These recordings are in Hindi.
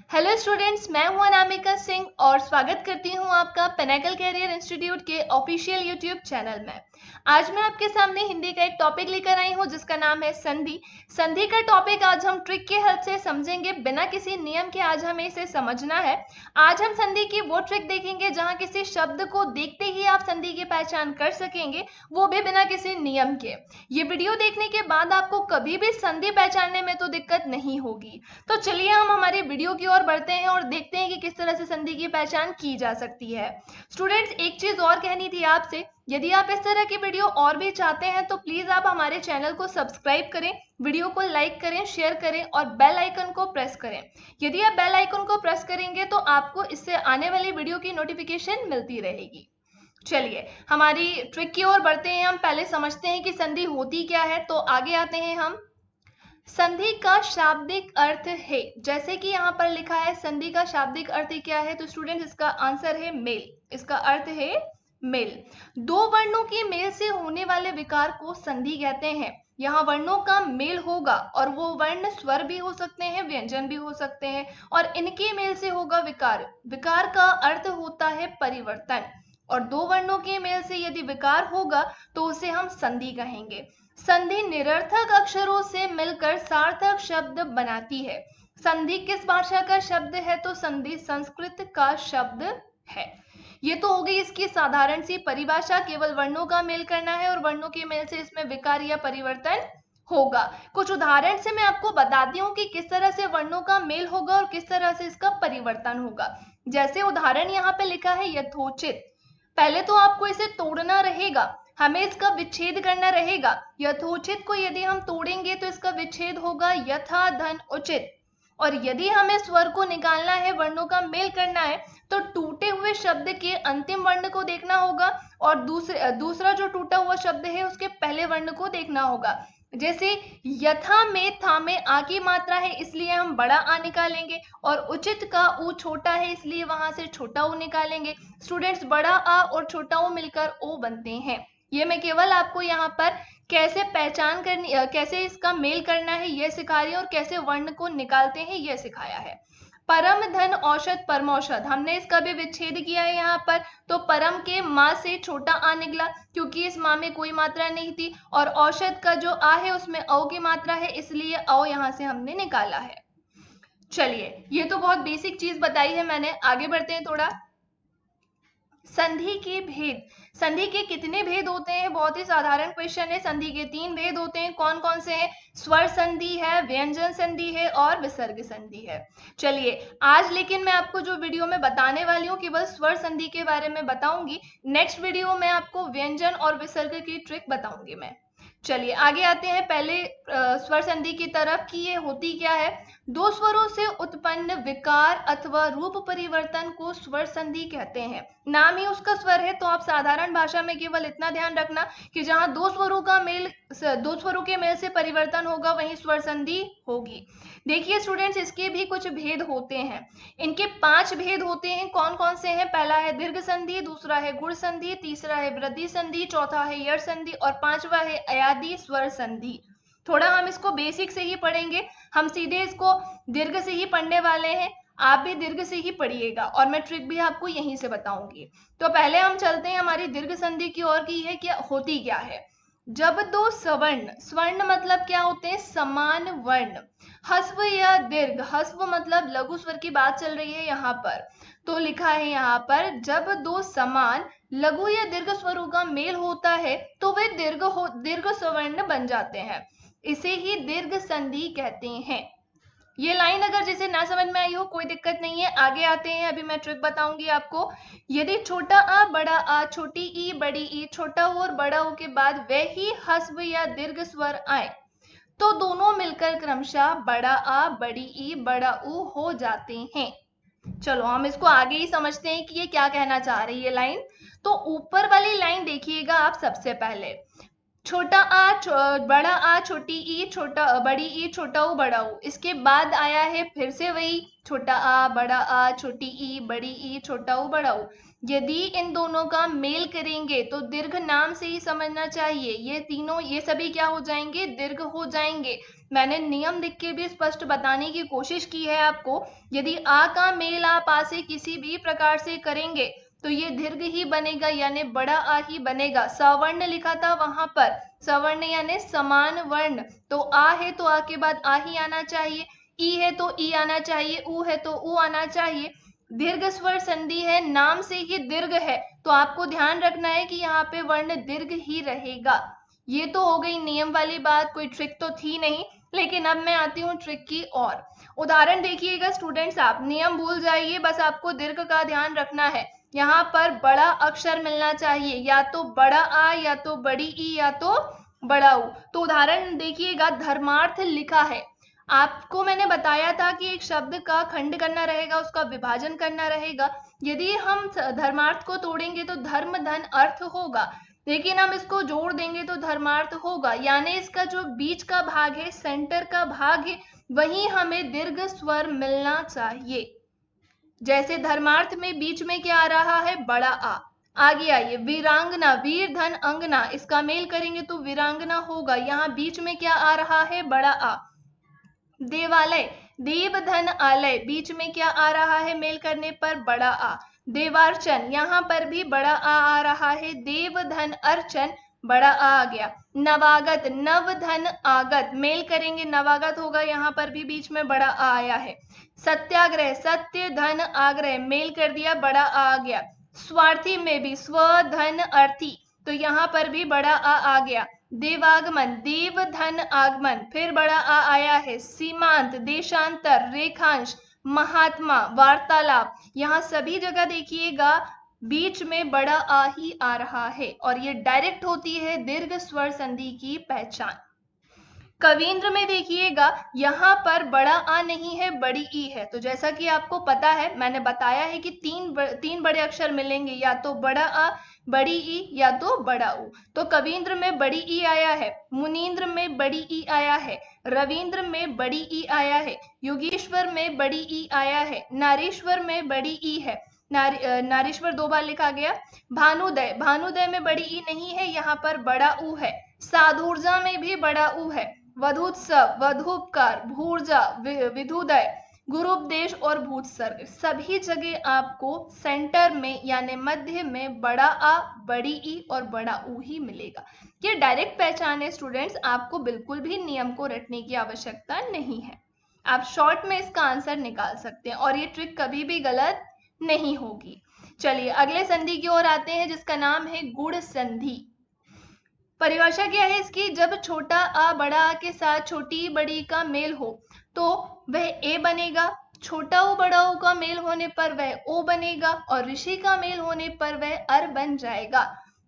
हेलो स्टूडेंट्स, मैं हूं अनामिका सिंह और स्वागत करती हूं आपका पिनेकल कैरियर इंस्टीट्यूट के ऑफिशियल यूट्यूब चैनल में। आज मैं आपके सामने हिंदी का एक टॉपिक लेकर आई हूं जिसका नाम है संधि। संधि का टॉपिक आज हम ट्रिक के हेल्प से समझेंगे, बिना किसी नियम के आज हमें इसे समझना है। आज हम संधि की वो ट्रिक देखेंगे जहां किसी शब्द को देखते ही आप संधि की पहचान कर सकेंगे, वो भी बिना किसी नियम के। ये वीडियो देखने के बाद आपको कभी भी संधि पहचानने में तो दिक्कत नहीं होगी। तो चलिए हम हमारी वीडियो की ओर बढ़ते हैं और देखते हैं कि किस तरह से संधि की पहचान की जा सकती है। स्टूडेंट्स, एक चीज और कहनी थी आपसे, यदि आप इस तरह की वीडियो और भी चाहते हैं तो प्लीज आप हमारे चैनल को सब्सक्राइब करें, वीडियो को लाइक करें, शेयर करें और बेल आइकन को प्रेस करें। यदि आप बेल आइकन को प्रेस करेंगे तो आपको इससे आने वाली वीडियो की नोटिफिकेशन मिलती रहेगी। चलिए हमारी ट्रिक की ओर बढ़ते हैं। हम पहले समझते हैं कि संधि होती क्या है, तो आगे आते हैं हम। संधि का शाब्दिक अर्थ है, जैसे कि यहाँ पर लिखा है संधि का शाब्दिक अर्थ क्या है, तो स्टूडेंट इसका आंसर है मेल। इसका अर्थ है मेल। दो वर्णों के मेल से होने वाले विकार को संधि कहते हैं। यहाँ वर्णों का मेल होगा और वो वर्ण स्वर भी हो सकते हैं, व्यंजन भी हो सकते हैं, और इनके मेल से होगा विकार। विकार का अर्थ होता है परिवर्तन, और दो वर्णों के मेल से यदि विकार होगा तो उसे हम संधि कहेंगे। संधि निरर्थक अक्षरों से मिलकर सार्थक शब्द बनाती है। संधि किस भाषा का शब्द है, तो संधि संस्कृत का शब्द है। ये तो हो गई इसकी साधारण सी परिभाषा, केवल वर्णों का मेल करना है और वर्णों के मेल से इसमें विकार या परिवर्तन होगा। कुछ उदाहरण से मैं आपको बताती हूँ कि किस तरह से वर्णों का मेल होगा और किस तरह से इसका परिवर्तन होगा। जैसे उदाहरण यहाँ पे लिखा है यथोचित। पहले तो आपको इसे तोड़ना रहेगा, हमें इसका विच्छेद करना रहेगा। यथोचित को यदि हम तोड़ेंगे तो इसका विच्छेद होगा यथा धन उचित। और यदि हमें स्वर को निकालना है, वर्णों का मेल करना है, तो टूटे हुए शब्द के अंतिम वर्ण को देखना होगा और दूसरा जो टूटा हुआ शब्द है उसके पहले वर्ण को देखना होगा। जैसे यथा में था में आ की मात्रा है, इसलिए हम बड़ा आ निकालेंगे, और उचित का ऊ छोटा है इसलिए वहां से छोटा ऊ निकालेंगे। स्टूडेंट्स, बड़ा आ और छोटा ऊ मिलकर ओ बनते हैं। ये मैं केवल आपको यहाँ पर कैसे पहचान करनी, कैसे इसका मेल करना है यह सिखा रही है, और कैसे वर्ण को निकालते हैं यह सिखाया है। परम धन औषध परमौषध, हमने इसका भी विच्छेद किया है यहाँ पर, तो परम के माँ से छोटा आ निकला क्योंकि इस माँ में कोई मात्रा नहीं थी, और औषध का जो आ है उसमें औ की मात्रा है, इसलिए औ यहाँ से हमने निकाला है। चलिए, ये तो बहुत बेसिक चीज बताई है मैंने, आगे बढ़ते हैं थोड़ा। संधि के भेद। संधि के कितने भेद होते हैं, बहुत ही साधारण क्वेश्चन है। संधि के 3 भेद होते हैं। कौन कौन से हैं? स्वर संधि है, व्यंजन संधि है और विसर्ग संधि है। चलिए, आज लेकिन मैं आपको जो वीडियो में बताने वाली हूँ केवल स्वर संधि के बारे में बताऊंगी। नेक्स्ट वीडियो में आपको व्यंजन और विसर्ग की ट्रिक बताऊंगी मैं। चलिए आगे आते हैं पहले स्वर संधि की तरफ कि ये होती क्या है। दो स्वरों से उत्पन्न विकार अथवा रूप परिवर्तन को स्वर संधि कहते हैं। नाम ही उसका स्वर है, तो आप साधारण भाषा में केवल इतना ध्यान रखना कि जहां दो स्वरों के मेल से परिवर्तन होगा वहीं स्वर संधि होगी। देखिए स्टूडेंट्स, इसके भी कुछ भेद होते हैं। इनके 5 भेद होते हैं। कौन कौन से हैं? पहला है दीर्घ संधि, दूसरा है गुण संधि, तीसरा है वृद्धि संधि, चौथा है यड़ संधि और पांचवा है अयादि स्वर संधि। थोड़ा हम इसको बेसिक से ही पढ़ेंगे, हम सीधे इसको दीर्घ से ही पढ़ने वाले हैं। आप भी दीर्घ से ही पढ़िएगा और मैं ट्रिक भी आपको यहीं से बताऊंगी। तो पहले हम चलते हैं हमारी दीर्घ संधि की ओर की है क्या होती क्या है। जब दो सवर्ण, स्वर्ण मतलब क्या होते हैं? समान वर्ण। हस्व या दीर्घ, हस्व मतलब लघु स्वर की बात चल रही है यहाँ पर, तो लिखा है यहाँ पर जब दो समान लघु या दीर्घ स्वरों का मेल होता है तो वे दीर्घ स्वर्ण बन जाते हैं। इसे ही दीर्घ संधि कहते हैं। ये लाइन अगर जिसे ना समझ में आई हो कोई दिक्कत नहीं है, आगे आते हैं। अभी मैं ट्रिक बताऊंगी आपको। यदि छोटा आ बड़ा आ, छोटी ई बड़ी ई, छोटा ऊ और बड़ा ऊ के बाद वे ही हस्व या दीर्घ स्वर आए तो दोनों मिलकर क्रमशः बड़ा आ बड़ी ई बड़ा ऊ हो जाते हैं। चलो हम इसको आगे ही समझते हैं कि ये क्या कहना चाह रही है लाइन। तो ऊपर वाली लाइन देखिएगा आप सबसे पहले। छोटा आ बड़ा आ छोटी ई छोटा बड़ी ई छोटा ऊ बड़ा ऊ, इसके बाद आया है फिर से वही छोटा आ बड़ा आ छोटी ई बड़ी ई छोटा ऊ बड़ा ऊ। यदि इन दोनों का मेल करेंगे तो दीर्घ नाम से ही समझना चाहिए, ये तीनों ये सभी क्या हो जाएंगे? दीर्घ हो जाएंगे। मैंने नियम लिख के भी स्पष्ट बताने की कोशिश की है आपको। यदि आ का मेल आप आ से किसी भी प्रकार से करेंगे तो ये दीर्घ ही बनेगा, यानी बड़ा आ ही बनेगा। सवर्ण लिखा था वहां पर, सवर्ण यानी समान वर्ण, तो आ है तो आ के बाद आ ही आना चाहिए, ई है तो ई आना चाहिए, ऊ है तो ऊ आना चाहिए। दीर्घ स्वर संधि है, नाम से ही दीर्घ है, तो आपको ध्यान रखना है कि यहाँ पे वर्ण दीर्घ ही रहेगा। ये तो हो गई नियम वाली बात, कोई ट्रिक तो थी नहीं। लेकिन अब मैं आती हूँ ट्रिक की और। उदाहरण देखिएगा स्टूडेंट्स, आप नियम भूल जाइए, बस आपको दीर्घ का ध्यान रखना है। यहाँ पर बड़ा अक्षर मिलना चाहिए, या तो बड़ा आ, या तो बड़ी ई, या तो बड़ा ऊ। तो उदाहरण देखिएगा, धर्मार्थ लिखा है। आपको मैंने बताया था कि एक शब्द का खंड करना रहेगा, उसका विभाजन करना रहेगा। यदि हम धर्मार्थ को तोड़ेंगे तो धर्म धन अर्थ होगा, लेकिन हम इसको जोड़ देंगे तो धर्मार्थ होगा, यानी इसका जो बीच का भाग है, सेंटर का भाग है, वहीं हमें दीर्घ स्वर मिलना चाहिए। जैसे धर्मार्थ में बीच में क्या आ रहा है, बड़ा आ। आगे आइए, वीरांगना, वीर धन अंगना, इसका मेल करेंगे तो वीरांगना होगा, यहाँ बीच में क्या आ रहा है, बड़ा आ। देवालय, देव धन आलय, बीच में क्या आ रहा है मेल करने पर, बड़ा आ। देवार्चन, यहाँ पर भी बड़ा आ रहा है, देव धन अर्चन, बड़ा आ गया। नवागत, नव धन आगत, मेल करेंगे नवागत होगा, यहाँ पर भी बीच में बड़ा आ आया है। सत्याग्रह, सत्य धन आग्रह, मेल कर दिया, बड़ा आ गया। स्वार्थी में भी स्व धन अर्थी, तो यहाँ पर भी बड़ा आ गया। देवागमन, देव धन आगमन, फिर बड़ा आ आया है। सीमांत, देशांतर, रेखांश, महात्मा, वार्तालाप, यहाँ सभी जगह देखिएगा बीच में बड़ा आ ही आ रहा है, और ये डायरेक्ट होती है दीर्घ स्वर संधि की पहचान। कवींद्र में देखिएगा यहाँ पर बड़ा आ नहीं है, बड़ी ई है। तो जैसा कि आपको पता है, मैंने बताया है कि तीन बड़े अक्षर मिलेंगे, या तो बड़ा आ, बड़ी ई, या तो बड़ा ऊ। तो कवींद्र में बड़ी ई आया है, मुनींद्र में बड़ी ई आया है, रविंद्र में बड़ी ई आया है, योगेश्वर में बड़ी ई आया है, नारेश्वर में बड़ी ई है। नारेश्वर 2 बार लिखा गया। भानुदय, भानुदय में बड़ी ई नहीं है, यहाँ पर बड़ा ऊ है। साधुर्जा में भी बड़ा ऊ है। वधुत्सव, वधूपकार, भूर्जा, विधुदय, गुरुपदेश और भूतसर्ग, सभी जगह आपको सेंटर में यानी मध्य में बड़ा आ, बड़ी ई और बड़ा ऊ ही मिलेगा। ये डायरेक्ट पहचान है स्टूडेंट्स, आपको बिल्कुल भी नियम को रटने की आवश्यकता नहीं है। आप शॉर्ट में इसका आंसर निकाल सकते हैं, और ये ट्रिक कभी भी गलत नहीं होगी। चलिए अगले संधि की ओर आते हैं, जिसका नाम है गुण संधि। परिभाषा क्या है इसकी, जब छोटा आ बड़ा आ के साथ छोटी बड़ी का मेल हो तो वह ए बनेगा, छोटा ऊ बड़ा ऊ का मेल होने पर वह ओ बनेगा, और ऋषि का मेल होने पर वह अर बन जाएगा।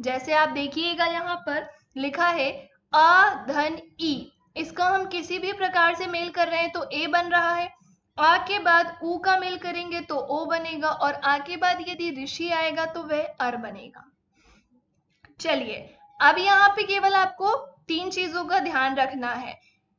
जैसे आप देखिएगा यहाँ पर लिखा है आ धन ई, इसका हम किसी भी प्रकार से मेल कर रहे हैं तो ए बन रहा है। आ के बाद ऊ का मेल करेंगे तो ओ बनेगा, और आ के बाद यदि ऋषि आएगा तो वह अर बनेगा। चलिए अब यहाँ पे केवल आपको 3 चीजों का ध्यान रखना है,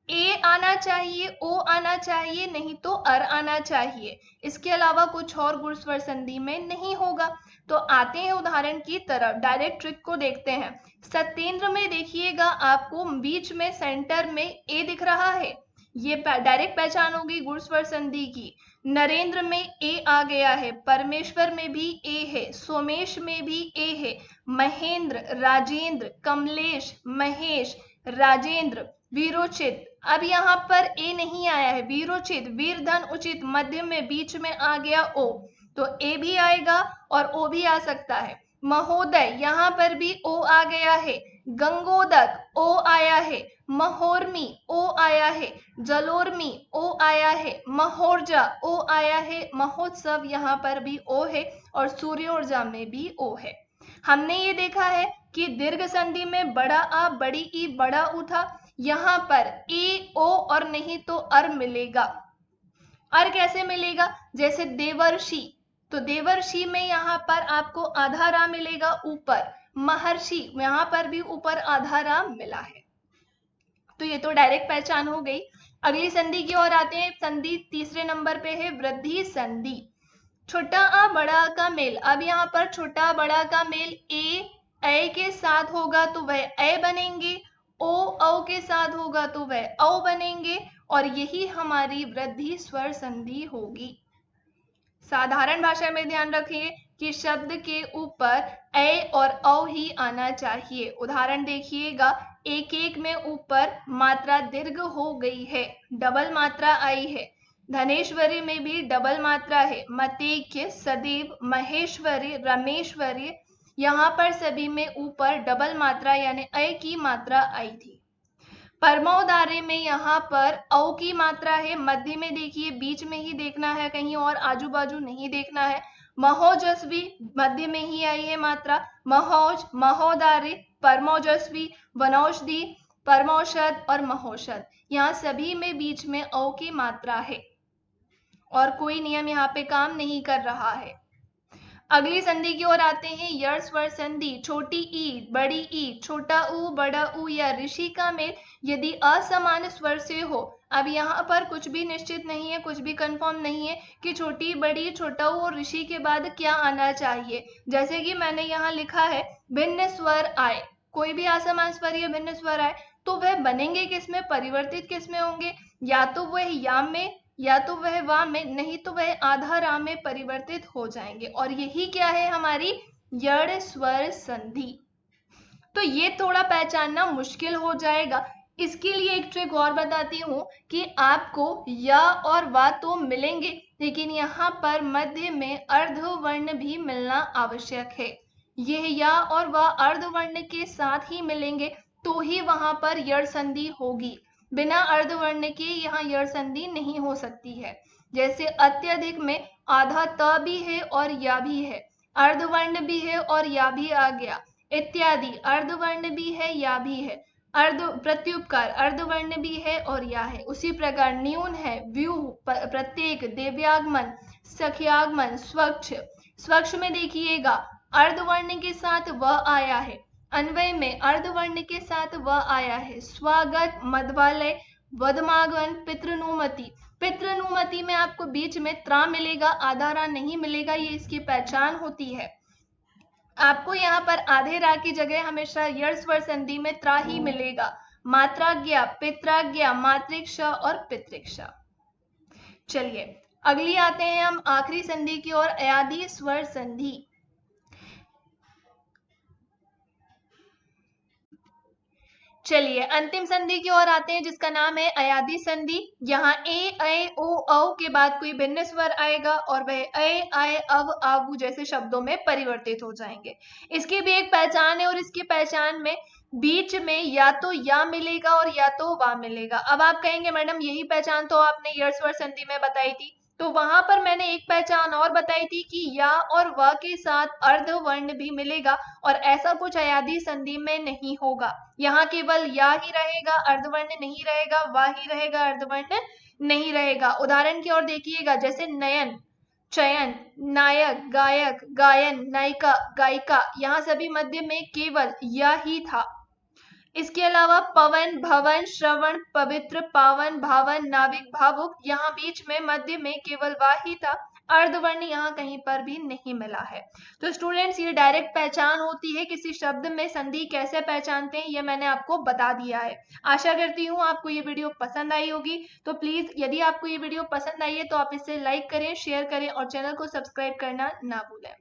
ए आना चाहिए, ओ आना चाहिए, नहीं तो अर आना चाहिए। इसके अलावा कुछ और गुण स्वर संधि में नहीं होगा। तो आते हैं उदाहरण की तरफ, डायरेक्ट ट्रिक को देखते हैं। सत्येंद्र में देखिएगा आपको बीच में सेंटर में ए दिख रहा है, ये डायरेक्ट पहचान होगी गुण स्वर संधि की। नरेंद्र में ए आ गया है, परमेश्वर में भी ए है, सोमेश में भी ए है, महेंद्र, राजेंद्र, कमलेश, महेश, राजेंद्र, वीरोचित। अब यहाँ पर ए नहीं आया है, वीरोचित, वीर धन उचित, मध्य में बीच में आ गया ओ, तो ए भी आएगा और ओ भी आ सकता है। महोदय, यहाँ पर भी ओ आ गया है। गंगोदक, ओ आया है। महोर्मी, ओ आया है। जलोर्मी, ओ आया है। महोर्जा, ओ आया है। महोत्सव, यहाँ पर भी ओ है, और सूर्योर्जा में भी ओ है। हमने ये देखा है कि दीर्घ संधि में बड़ा आ, बड़ी ई, बड़ा ऊ था, यहाँ पर ए, ओ और नहीं तो अर मिलेगा। अर कैसे मिलेगा, जैसे देवर्षि, तो देवर्षि में यहाँ पर आपको आधा रा मिलेगा ऊपर, महर्षि यहाँ पर भी ऊपर आधा रा मिला है। तो ये तो डायरेक्ट पहचान हो गई। अगली संधि की ओर आते हैं। संधि तीसरे नंबर पे है वृद्धि संधि। छोटा आ बड़ा आ का मेल, अब यहाँ पर छोटा बड़ा का मेल ए के साथ होगा तो वह ए बनेंगे, ओ औ के साथ होगा तो वह औ बनेंगे और यही हमारी वृद्धि स्वर संधि होगी। साधारण भाषा में ध्यान रखिए कि शब्द के ऊपर ए और औ ही आना चाहिए। उदाहरण देखिएगा, एक एक में ऊपर मात्रा दीर्घ हो गई है, डबल मात्रा आई है। धनेश्वरी में भी डबल मात्रा है। मतेक्य, सदैव, महेश्वरी, रमेश्वरी, यहाँ पर सभी में ऊपर डबल मात्रा यानी ए की मात्रा आई थी। परमोदारे में यहाँ पर औ की मात्रा है। मध्य में देखिए, बीच में ही देखना है, कहीं और आजू बाजू नहीं देखना है। महोजस्वी मध्य में ही आई है मात्रा। महोज, महोदारे, परमोजस्वी, वनौषधि, परमौषध और महोषध, यहाँ सभी में बीच में औ की मात्रा है और कोई नियम यहाँ पे काम नहीं कर रहा है। अगली संधि की ओर आते हैं, यड़ स्वर संधि। छोटी ई, बड़ी ई, छोटा ऊ, बड़ा ऊ या ऋषि का मेल यदि असमान स्वर से हो। अब यहाँ पर कुछ भी निश्चित नहीं है, कुछ भी कंफर्म नहीं है कि छोटी, बड़ी, छोटा ऊ और ऋषि के बाद क्या आना चाहिए। जैसे कि मैंने यहाँ लिखा है भिन्न स्वर आए, कोई भी असमान स्वर या भिन्न स्वर आए तो वह बनेंगे किसमें, परिवर्तित किसमें होंगे, या तो वह या में, या तो वह वा में, नहीं तो वह आधा रा में परिवर्तित हो जाएंगे। और यही क्या है, हमारी यड़ स्वर संधि। तो ये थोड़ा पहचानना मुश्किल हो जाएगा। इसके लिए एक ट्रिक और बताती हूँ कि आपको या और वा तो मिलेंगे, लेकिन यहाँ पर मध्य में अर्धवर्ण भी मिलना आवश्यक है। यह या और वा अर्धवर्ण के साथ ही मिलेंगे तो ही वहां पर यड़ संधि होगी। बिना अर्धवर्ण के यहाँ यड़ संधि नहीं हो सकती है। जैसे अत्यधिक में आधा त भी है और या भी है, अर्धवर्ण भी है और या भी आ गया, इत्यादि अर्धवर्ण भी है या भी है, अर्ध प्रत्युपकार अर्धवर्ण भी है और या है। उसी प्रकार न्यून है, व्यूह, प्रत्येक, देव्यागमन, सख्यागमन, स्वच्छ। स्वच्छ में देखिएगा अर्धवर्ण के साथ व आया है, अन्वय में अर्धवर्ण के साथ व आया है। स्वागत, मध्वालय, वधमागमन, पितृनुमति। पितृनुमति में आपको बीच में त्रा मिलेगा, आधा रा नहीं मिलेगा, ये इसकी पहचान होती है। आपको यहाँ पर आधे रा की जगह हमेशा यड़ स्वर संधि में त्रा ही मिलेगा। मात्राज्ञा, पित्राज्ञा, मातृक्षा और पितृक्षा। चलिए अगली आते हैं हम आखिरी संधि की ओर, अयादि स्वर संधि। चलिए अंतिम संधि की ओर आते हैं जिसका नाम है अयादि संधि। यहाँ ए ओ औ के बाद कोई भिन्न स्वर आएगा और वह आए अव आवु जैसे शब्दों में परिवर्तित हो जाएंगे। इसकी भी एक पहचान है और इसकी पहचान में बीच में या तो या मिलेगा और या तो वा मिलेगा। अब आप कहेंगे मैडम यही पहचान तो आपने यड़ स्वर संधि में बताई थी, तो वहां पर मैंने एक पहचान और बताई थी कि या और व के साथ अर्धवर्ण भी मिलेगा और ऐसा कुछ अयादि संधि में नहीं होगा। यहाँ केवल या ही रहेगा, अर्धवर्ण नहीं रहेगा, वा ही रहेगा, अर्धवर्ण नहीं रहेगा। उदाहरण की ओर देखिएगा, जैसे नयन, चयन, नायक, गायक, गायन, नायिका, गायिका, यहाँ सभी मध्य में केवल या ही था। इसके अलावा पवन, भवन, श्रवण, पवित्र, पावन, भावन, नाविक, भावुक, यहाँ बीच में मध्य में केवल वा ही था, अर्धवर्ण यहाँ कहीं पर भी नहीं मिला है। तो स्टूडेंट्स ये डायरेक्ट पहचान होती है, किसी शब्द में संधि कैसे पहचानते हैं ये मैंने आपको बता दिया है। आशा करती हूँ आपको ये वीडियो पसंद आई होगी। तो प्लीज यदि आपको ये वीडियो पसंद आई है तो आप इसे लाइक करें, शेयर करें और चैनल को सब्सक्राइब करना ना भूलें।